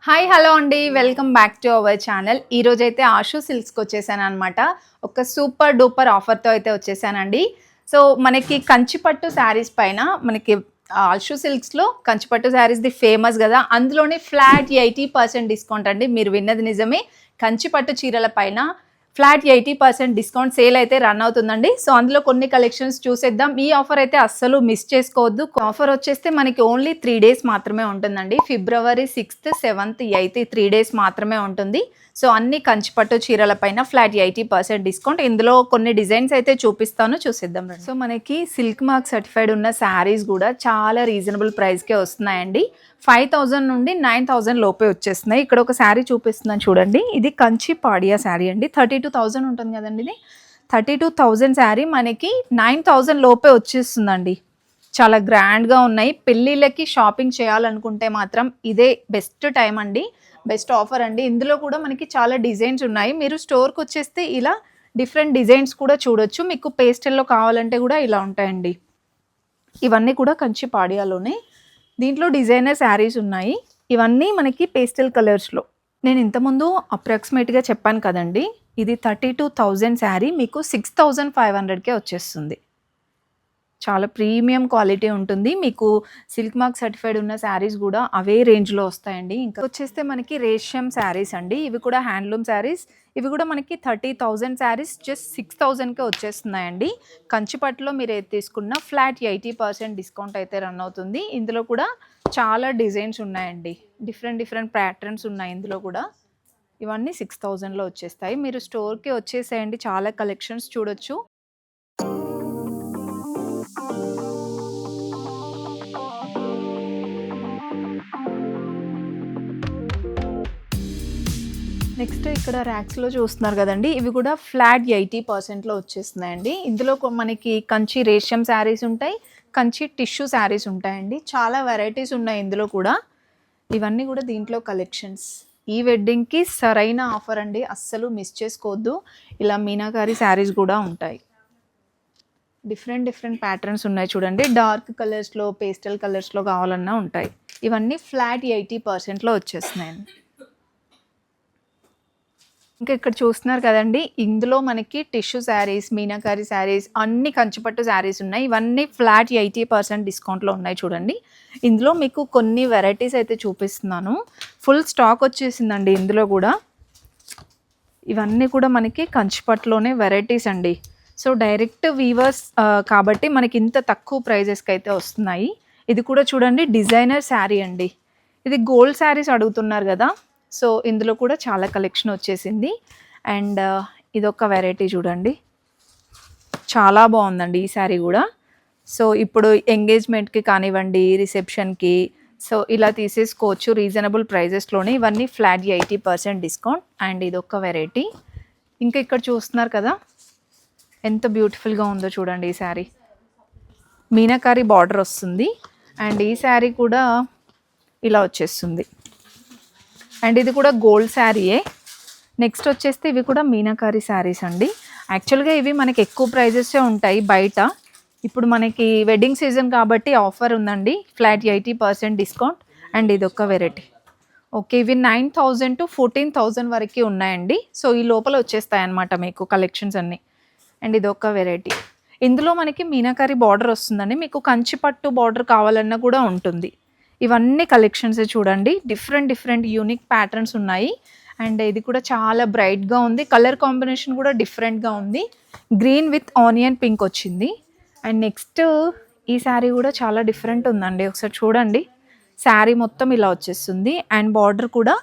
Hi hello అండి, welcome back to our channel. ఈరోజైతే ఆషు సిల్క్స్కి వచ్చేసాను అనమాట. ఒక సూపర్ డూపర్ ఆఫర్తో అయితే వచ్చేసానండి. సో మనకి కంచిపట్టు శారీస్ పైన మనకి ఆషు సిల్క్స్లో కంచిపట్టు శారీస్ది ఫేమస్ కదా, అందులోనే ఫ్లాట్ 80% డిస్కౌంట్ అండి. మీరు విన్నది నిజమే. కంచిపట్టు చీరల పైన ఫ్లాట్ 80% డిస్కౌంట్ సేల్ అయితే రన్ అవుతుందండి. సో అందులో కొన్ని కలెక్షన్స్ చూసేద్దాం. ఈ ఆఫర్ అయితే అస్సలు మిస్ చేసుకోవద్దు. ఆఫర్ వచ్చేస్తే మనకి ఓన్లీ 3 డేస్ మాత్రమే ఉంటుందండి. ఫిబ్రవరి 6th, 7th, 8th 3 డేస్ మాత్రమే ఉంటుంది. సో అన్ని కంచిపట్టు చీరల పైన ఫ్లాట్ 80% డిస్కౌంట్. ఇందులో కొన్ని డిజైన్స్ అయితే చూపిస్తాను, చూసేద్దాం. సో మనకి సిల్క్ మార్క్ సర్టిఫైడ్ ఉన్న శారీస్ కూడా చాలా రీజనబుల్ ప్రైస్కే వస్తున్నాయండి. 5000 నుండి 9000 లోపే వచ్చేస్తున్నాయి. ఇక్కడ ఒక శారీ చూపిస్తున్నాను చూడండి. ఇది కంచి పాడియా శారీ అండి. 32,000 ఉంటుంది కదండి. ఇది 32,000 శారీ మనకి 9000 లోపే వచ్చేస్తుందండి. చాలా గ్రాండ్గా ఉన్నాయి. పెళ్ళిళ్ళకి షాపింగ్ చేయాలనుకుంటే మాత్రం ఇదే బెస్ట్ టైం అండి, బెస్ట్ ఆఫర్ అండి. ఇందులో కూడా మనకి చాలా డిజైన్స్ ఉన్నాయి. మీరు స్టోర్కి వచ్చేస్తే ఇలా డిఫరెంట్ డిజైన్స్ కూడా చూడొచ్చు. మీకు పేస్టల్లో కావాలంటే కూడా ఇలా ఉంటాయండి. ఇవన్నీ కూడా కంచి పాడియాలోనే. దీంట్లో డిజైనర్ శారీస్ ఉన్నాయి. ఇవన్నీ మనకి పేస్టల్ కలర్స్లో. నేను ఇంతకుముందు అప్రాక్సిమేట్గా చెప్పాను కదండి. ఇది 32,000 శారీ మీకు 6,500కే వచ్చేస్తుంది. చాలా ప్రీమియం క్వాలిటీ ఉంటుంది. మీకు సిల్క్ మార్క్ సర్టిఫైడ్ ఉన్న శారీస్ కూడా అవే రేంజ్లో వస్తాయండి. ఇంకా వచ్చేస్తే మనకి రేషియం శారీస్ అండి. ఇవి కూడా హ్యాండ్లూమ్ శారీస్. ఇవి కూడా మనకి 30,000 శారీస్ జస్ట్ 6,000కే వచ్చేస్తున్నాయండి. కంచిపట్టులో మీరు ఏది తీసుకున్నా ఫ్లాట్ 80% డిస్కౌంట్ అయితే రన్ అవుతుంది. ఇందులో కూడా చాలా డిజైన్స్ ఉన్నాయండి. డిఫరెంట్ ప్యాటర్న్స్ ఉన్నాయి ఇందులో కూడా. ఇవన్నీ 6,000లో వచ్చేస్తాయి. మీరు స్టోర్కి వచ్చేసేయండి, చాలా కలెక్షన్స్ చూడొచ్చు. నెక్స్ట్ ఇక్కడ ర్యాక్స్లో చూస్తున్నారు కదండి. ఇవి కూడా ఫ్లాట్ 80%లో వచ్చేస్తున్నాయండి. ఇందులో మనకి కంచి రేషియం శారీస్ ఉంటాయి, కంచి టిష్యూ శారీస్ ఉంటాయండి. చాలా వెరైటీస్ ఉన్నాయి ఇందులో కూడా. ఇవన్నీ కూడా దీంట్లో కలెక్షన్స్. ఈ వెడ్డింగ్కి సరైన ఆఫర్ అండి, అస్సలు మిస్ చేసుకోవద్దు. ఇలా మీనాకారి శారీస్ కూడా ఉంటాయి. డిఫరెంట్ ప్యాటర్న్స్ ఉన్నాయి చూడండి. డార్క్ కలర్స్లో, పేస్టల్ కలర్స్లో కావాలన్నా ఉంటాయి. ఇవన్నీ ఫ్లాట్ 80%లో వచ్చేస్తున్నాయండి. ఇంకా ఇక్కడ చూస్తున్నారు కదండి. ఇందులో మనకి టిష్యూ శారీస్, మీనాకారి శారీస్, అన్ని కంచిపట్టు శారీస్ ఉన్నాయి. ఇవన్నీ ఫ్లాట్ 80% డిస్కౌంట్లో ఉన్నాయి చూడండి. ఇందులో మీకు కొన్ని వెరైటీస్ అయితే చూపిస్తున్నాను. ఫుల్ స్టాక్ వచ్చేసిందండి ఇందులో కూడా. ఇవన్నీ కూడా మనకి కంచిపట్టులోనే వెరైటీస్ అండి. సో డైరెక్ట్ వీవర్స్ కాబట్టి మనకి ఇంత తక్కువ ప్రైజెస్కి అయితే వస్తున్నాయి. ఇది కూడా చూడండి, డిజైనర్ శారీ అండి. ఇది గోల్డ్ శారీస్ అడుగుతున్నారు కదా, సో ఇందులో కూడా చాలా కలెక్షన్ వచ్చేసింది. అండ్ ఇదొక వెరైటీ చూడండి, చాలా బాగుందండి ఈ శారీ కూడా. సో ఇప్పుడు ఎంగేజ్మెంట్కి కానివ్వండి, రిసెప్షన్కి, సో ఇలా తీసేసుకోవచ్చు రీజనబుల్ ప్రైజెస్లోనే. ఇవన్నీ ఫ్లాట్ 80% డిస్కౌంట్. అండ్ ఇదొక వెరైటీ. ఇంకా ఇక్కడ చూస్తున్నారు కదా, ఎంత బ్యూటిఫుల్గా ఉందో చూడండి. ఈ శారీ మీనాకారి బార్డర్ వస్తుంది. అండ్ ఈ శారీ కూడా ఇలా వచ్చేస్తుంది. అండ్ ఇది కూడా గోల్డ్ శారీయే. నెక్స్ట్ వచ్చేస్తే ఇవి కూడా మీనాకారి శారీస్ అండి. యాక్చువల్గా ఇవి మనకి ఎక్కువ ప్రైజెసే ఉంటాయి బయట. ఇప్పుడు మనకి వెడ్డింగ్ సీజన్ కాబట్టి ఆఫర్ ఉందండి, ఫ్లాట్ 80% డిస్కౌంట్. అండ్ ఇది ఒక వెరైటీ. ఓకే, ఇవి 9,000 to 14,000 వరకు ఉన్నాయండి. సో ఈ లోపల వచ్చేస్తాయి అన్నమాట మీకు కలెక్షన్స్ అన్నీ. అండ్ ఇది ఒక వెరైటీ. ఇందులో మనకి మీనాకారి బార్డర్ వస్తుందండి. మీకు కంచిపట్టు బార్డర్ కావాలన్నా కూడా ఉంటుంది. ఇవన్నీ కలెక్షన్స్ చూడండి. డిఫరెంట్ యూనిక్ ప్యాటర్న్స్ ఉన్నాయి. అండ్ ఇది కూడా చాలా బ్రైట్గా ఉంది. కలర్ కాంబినేషన్ కూడా డిఫరెంట్గా ఉంది. గ్రీన్ విత్ ఆనియన్ పింక్ వచ్చింది. అండ్ నెక్స్ట్ ఈ శారీ కూడా చాలా డిఫరెంట్ ఉందండి. ఒకసారి చూడండి. శారీ మొత్తం ఇలా వచ్చేస్తుంది. అండ్ బార్డర్ కూడా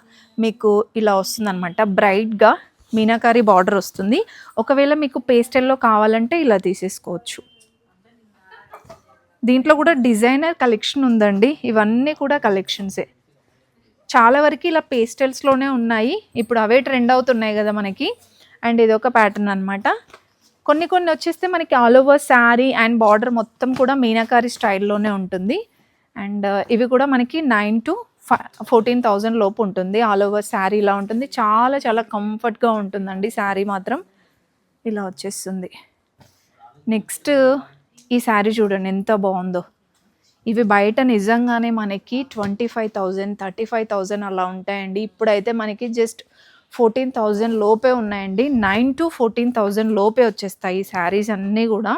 మీకు ఇలా వస్తుంది అనమాట. బ్రైట్గా మీనాకారి బార్డర్ వస్తుంది. ఒకవేళ మీకు పేస్టల్లో కావాలంటే ఇలా తీసేసుకోవచ్చు. దీంట్లో కూడా డిజైనర్ కలెక్షన్ ఉందండి. ఇవన్నీ కూడా కలెక్షన్సే. చాలా వరకు ఇలా పేస్టల్స్లోనే ఉన్నాయి. ఇప్పుడు అవే ట్రెండ్ అవుతున్నాయి కదా మనకి. అండ్ ఇది ఒక ప్యాటర్న్ అనమాట. కొన్ని వచ్చేస్తే మనకి all over sari and border మొత్తం కూడా మీనాకారి స్టైల్లోనే ఉంటుంది. అండ్ ఇవి కూడా మనకి 9,000 to 14,000 లోపు ఉంటుంది. ఆల్ ఓవర్ శారీ ఇలా ఉంటుంది. చాలా కంఫర్ట్గా ఉంటుందండి శారీ మాత్రం. ఇలా వచ్చేస్తుంది. నెక్స్ట్ ఈ శారీ చూడండి ఎంత బాగుందో. ఇవి బయట నిజంగానే మనకి 25,000, 35,000 అలా ఉంటాయండి. ఇప్పుడైతే మనకి జస్ట్ 14,000 లోపే ఉన్నాయండి. 9,000 to 14,000 లోపే వచ్చేస్తాయి ఈ శారీస్ అన్నీ కూడా.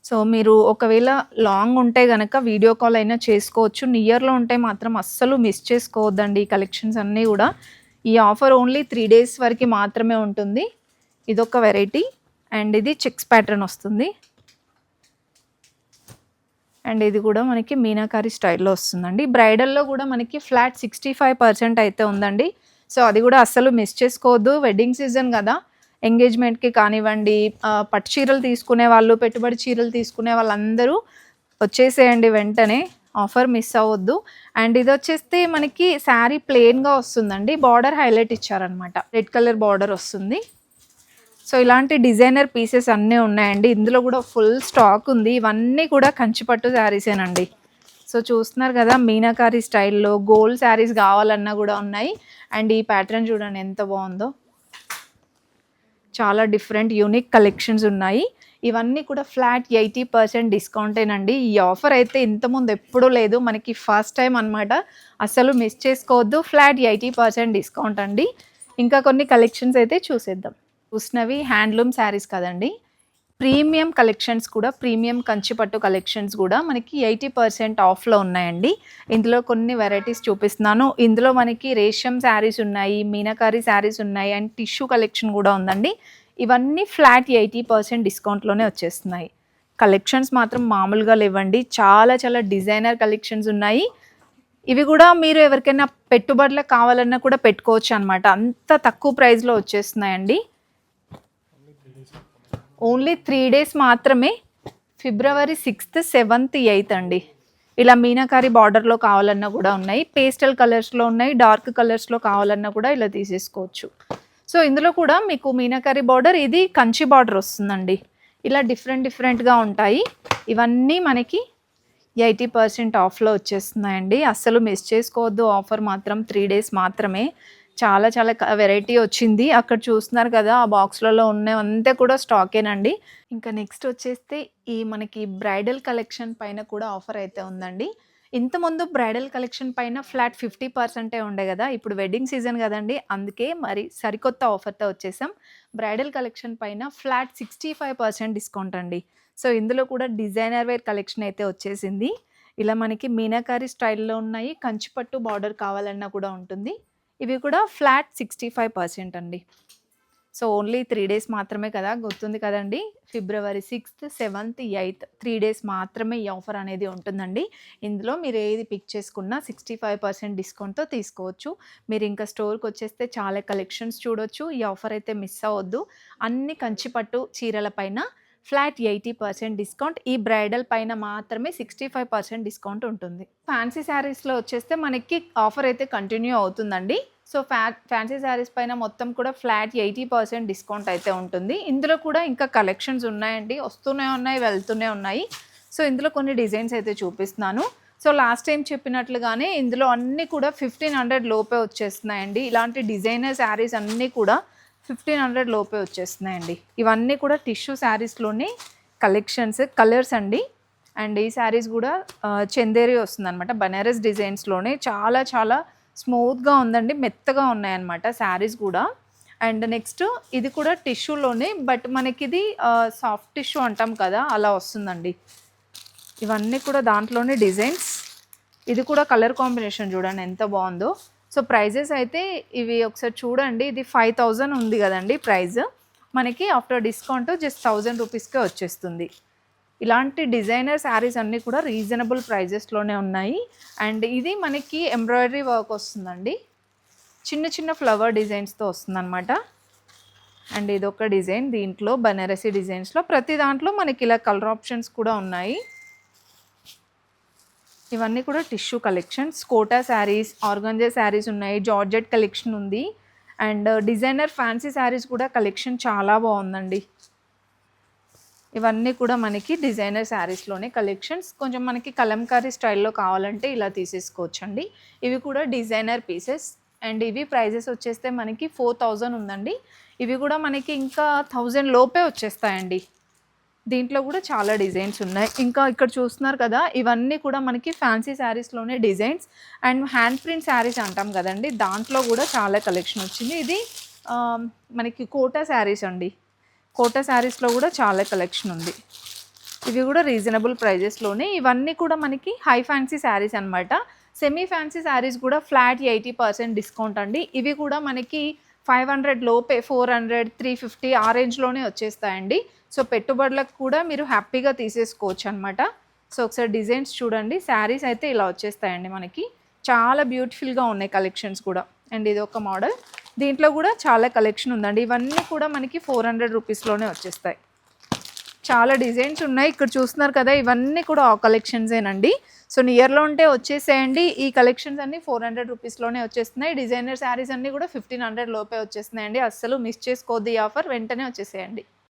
సో మీరు ఒకవేళ లాంగ్ ఉంటే గనక వీడియో కాల్ అయినా చేసుకోవచ్చు. నియర్లో ఉంటే మాత్రం అస్సలు మిస్ చేసుకోవద్దండి ఈ కలెక్షన్స్ అన్నీ కూడా. ఈ ఆఫర్ ఓన్లీ 3 days వరకు మాత్రమే ఉంటుంది. ఇదొక వెరైటీ అండ్ ఇది చెక్స్ ప్యాటర్న్ వస్తుంది. అండ్ ఇది కూడా మనకి మీనాకారి స్టైల్లో వస్తుందండి. బ్రైడల్లో కూడా మనకి ఫ్లాట్ 65% అయితే ఉందండి. సో అది కూడా అస్సలు మిస్ చేసుకోవద్దు. వెడ్డింగ్ సీజన్ కదా, ఎంగేజ్మెంట్కి కానివ్వండి, పట్టు చీరలు తీసుకునే వాళ్ళు, పెట్టుబడి చీరలు తీసుకునే వాళ్ళందరూ వచ్చేసేయండి వెంటనే, ఆఫర్ మిస్ అవ్వద్దు. అండ్ ఇది వచ్చేస్తే మనకి శారీ ప్లెయిన్గా వస్తుందండి, బార్డర్ హైలైట్ ఇచ్చారనమాట, రెడ్ కలర్ బార్డర్ వస్తుంది. సో ఇలాంటి డిజైనర్ పీసెస్ అన్నీ ఉన్నాయండి. ఇందులో కూడా ఫుల్ స్టాక్ ఉంది. ఇవన్నీ కూడా కంచిపట్టు శారీసేనండి. సో చూస్తున్నారు కదా, మీనాకారి స్టైల్లో గోల్డ్ శారీస్ కావాలన్నా కూడా ఉన్నాయి. అండ్ ఈ ప్యాటర్న్ చూడండి ఎంత బాగుందో, చాలా డిఫరెంట్ యూనిక్ కలెక్షన్స్ ఉన్నాయి. ఇవన్నీ కూడా ఫ్లాట్ 80% డిస్కౌంటేనండి. ఈ ఆఫర్ అయితే ఇంతకుముందు ఎప్పుడూ లేదు, మనకి ఫస్ట్ టైం అనమాట. అసలు మిస్ చేసుకోవద్దు. ఫ్లాట్ 80% డిస్కౌంట్ అండి. ఇంకా కొన్ని కలెక్షన్స్ అయితే చూసేద్దాం. చూసినవి హ్యాండ్లూమ్ శారీస్ కదండి, ప్రీమియం కలెక్షన్స్ కూడా, ప్రీమియం కంచిపట్టు కలెక్షన్స్ కూడా మనకి 80% ఆఫ్లో ఉన్నాయండి. ఇందులో కొన్ని వెరైటీస్ చూపిస్తున్నాను. ఇందులో మనకి రేషం శారీస్ ఉన్నాయి, మీనాకారి శారీస్ ఉన్నాయి, అండ్ టిష్యూ కలెక్షన్ కూడా ఉందండి. ఇవన్నీ ఫ్లాట్ 80% డిస్కౌంట్లోనే వచ్చేస్తున్నాయి. కలెక్షన్స్ మాత్రం మామూలుగా లేవండి, చాలా చాలా డిజైనర్ కలెక్షన్స్ ఉన్నాయి. ఇవి కూడా మీరు ఎవరికైనా పెట్టుబడులకు కావాలన్నా కూడా పెట్టుకోవచ్చు అనమాట, అంత తక్కువ ప్రైస్లో వచ్చేస్తున్నాయండి. ఓన్లీ 3 days మాత్రమే, February 6th, 7th, 8th అండి. ఇలా మీనాకారి బార్డర్లో కావాలన్నా కూడా ఉన్నాయి, పేస్టల్ కలర్స్లో ఉన్నాయి, డార్క్ కలర్స్లో కావాలన్నా కూడా ఇలా తీసేసుకోవచ్చు. సో ఇందులో కూడా మీకు మీనాకారి బార్డర్, ఇది కంచి బార్డర్ వస్తుందండి. ఇలా డిఫరెంట్గా ఉంటాయి. ఇవన్నీ మనకి 80% ఆఫ్లో వచ్చేస్తున్నాయండి. అస్సలు మిస్ చేసుకోవద్దు. ఆఫర్ మాత్రం 3 days మాత్రమే. చాలా చాలా వెరైటీ వచ్చింది. అక్కడ చూస్తున్నారు కదా, ఆ బాక్స్లలో ఉన్నవంతా కూడా స్టాకేనండి. ఇంకా నెక్స్ట్ వచ్చేస్తే ఈ మనకి బ్రైడల్ కలెక్షన్ పైన కూడా ఆఫర్ అయితే ఉందండి. ఇంతకుముందు బ్రైడల్ కలెక్షన్ పైన ఫ్లాట్ 50% ఉండే కదా, ఇప్పుడు వెడ్డింగ్ సీజన్ కదండి, అందుకే మరి సరికొత్త ఆఫర్తో వచ్చేసాం. బ్రైడల్ కలెక్షన్ పైన ఫ్లాట్ 65% డిస్కౌంట్ అండి. సో ఇందులో కూడా డిజైనర్ వేర్ కలెక్షన్ అయితే వచ్చేసింది. ఇలా మనకి మీనాకారి స్టైల్లో ఉన్నాయి, కంచిపట్టు బార్డర్ కావాలన్నా కూడా ఉంటుంది. ఇవి కూడా ఫ్లాట్ 65% అండి. సో ఓన్లీ 3 days మాత్రమే కదా, గుర్తుంది కదండి, February 6th, 7th, 8th 3 days మాత్రమే ఈ ఆఫర్ అనేది ఉంటుందండి. ఇందులో మీరు ఏది పిక్ చేసుకున్నా 65% డిస్కౌంట్తో తీసుకోవచ్చు. మీరు ఇంకా స్టోర్కి వచ్చేస్తే చాలా కలెక్షన్స్ చూడొచ్చు. ఈ ఆఫర్ అయితే మిస్ అవ్వద్దు. అన్ని కంచిపట్టు చీరల పైన ఫ్లాట్ 80% డిస్కౌంట్. ఈ బ్రైడల్ పైన మాత్రమే 65% డిస్కౌంట్ ఉంటుంది. ఫ్యాన్సీ శారీస్లో వచ్చేస్తే మనకి ఆఫర్ అయితే కంటిన్యూ అవుతుందండి. సో ఫ్యాన్సీ శారీస్ పైన మొత్తం కూడా ఫ్లాట్ 80% డిస్కౌంట్ అయితే ఉంటుంది. ఇందులో కూడా ఇంకా కలెక్షన్స్ ఉన్నాయండి, వస్తూనే ఉన్నాయి, వెళ్తూనే ఉన్నాయి. సో ఇందులో కొన్ని డిజైన్స్ అయితే చూపిస్తున్నాను. సో లాస్ట్ టైం చెప్పినట్లుగానే ఇందులో అన్నీ కూడా 1500 లోపే వచ్చేస్తున్నాయండి. ఇలాంటి డిజైనర్ శారీస్ అన్నీ కూడా 1500 లోపే వచ్చేస్తున్నాయండి. ఇవన్నీ కూడా టిష్యూ శారీస్లోనే కలెక్షన్స్, కలర్స్ అండి. అండ్ ఈ శారీస్ కూడా చందేరి వస్తుంది అనమాట, బనారస్ డిజైన్స్లోనే చాలా చాలా స్మూత్గా ఉందండి, మెత్తగా ఉన్నాయన్నమాట శారీస్ కూడా. అండ్ నెక్స్ట్ ఇది కూడా టిష్యూలోనే, బట్ మనకి ఇది సాఫ్ట్ టిష్యూ అంటాం కదా, అలా వస్తుందండి. ఇవన్నీ కూడా దాంట్లోనే డిజైన్స్. ఇది కూడా కలర్ కాంబినేషన్ చూడండి ఎంత బాగుందో. సో ప్రైజెస్ అయితే ఇవి ఒకసారి చూడండి, ఇది 5000 ఉంది కదండి ప్రైస్, మనకి ఆఫ్టర్ డిస్కౌంట్ జస్ట్ 1000 రూపీస్కే వచ్చేస్తుంది. ఇలాంటి డిజైనర్ శారీస్ అన్నీ కూడా రీజనబుల్ ప్రైజెస్లోనే ఉన్నాయి. అండ్ ఇది మనకి ఎంబ్రాయిడరీ వర్క్ వస్తుందండి, చిన్న చిన్న ఫ్లవర్ డిజైన్స్తో వస్తుందన్నమాట. అండ్ ఇదొక డిజైన్, దీంట్లో బనారసి డిజైన్స్లో ప్రతి దాంట్లో మనకి ఇలా కలర్ ఆప్షన్స్ కూడా ఉన్నాయి. ఇవన్నీ కూడా tissue collections, Kota sarees, organza sarees ఉన్నాయి, జార్జెట్ కలెక్షన్ ఉంది. అండ్ డిజైనర్ ఫ్యాన్సీ శారీస్ కూడా కలెక్షన్ చాలా బాగుందండి. ఇవన్నీ కూడా మనకి డిజైనర్ శారీస్లోనే కలెక్షన్స్. కొంచెం మనకి కలంకారీ స్టైల్లో కావాలంటే ఇలా తీసేసుకోవచ్చండి. ఇవి కూడా డిజైనర్ పీసెస్. అండ్ ఇవి ప్రైజెస్ వచ్చేస్తే మనకి 4000 ఉందండి. ఇవి కూడా మనకి ఇంకా 1000 లోపే వచ్చేస్తాయండి. దీంట్లో కూడా చాలా డిజైన్స్ ఉన్నాయి. ఇంకా ఇక్కడ చూస్తున్నారు కదా, ఇవన్నీ కూడా మనకి ఫ్యాన్సీ శారీస్లోనే designs and hand print saris అంటాం కదండి, దాంట్లో కూడా చాలా కలెక్షన్ వచ్చింది. ఇది మనకి కోటా శారీస్ అండి. కోటా శారీస్లో కూడా చాలా కలెక్షన్ ఉంది. ఇవి కూడా రీజనబుల్ ప్రైజెస్లోనే. ఇవన్నీ కూడా మనకి హై ఫ్యాన్సీ శారీస్ అనమాట. సెమీ ఫ్యాన్సీ శారీస్ కూడా ఫ్లాట్ 80% డిస్కౌంట్ అండి. ఇవి కూడా మనకి 500 లోపే 400, 350 ఆ రేంజ్లోనే వచ్చేస్తాయండి. సో పెట్టుబడులకు కూడా మీరు హ్యాపీగా తీసేసుకోవచ్చు అనమాట. సో ఒకసారి డిజైన్స్ చూడండి. శారీస్ అయితే ఇలా వచ్చేస్తాయండి మనకి. చాలా బ్యూటిఫుల్గా ఉన్నాయి కలెక్షన్స్ కూడా. అండ్ ఇది ఒక మోడల్, దీంట్లో కూడా చాలా కలెక్షన్ ఉందండి. ఇవన్నీ కూడా మనకి 400 రూపీస్లోనే వచ్చేస్తాయి. చాలా డిజైన్స్ ఉన్నాయి. ఇక్కడ చూస్తున్నారు కదా, ఇవన్నీ కూడా ఆ కలెక్షన్సేనండి. సో నియర్లో ఉంటే వచ్చేసేయండి. ఈ కలెక్షన్స్ అన్నీ 400 రూపీస్లోనే వచ్చేస్తున్నాయి. డిజైనర్ శారీస్ అన్నీ కూడా 1500 లోపే వచ్చేస్తున్నాయండి. అస్సలు మిస్ చేసుకోవద్దు ఈ ఆఫర్, వెంటనే వచ్చేసేయండి.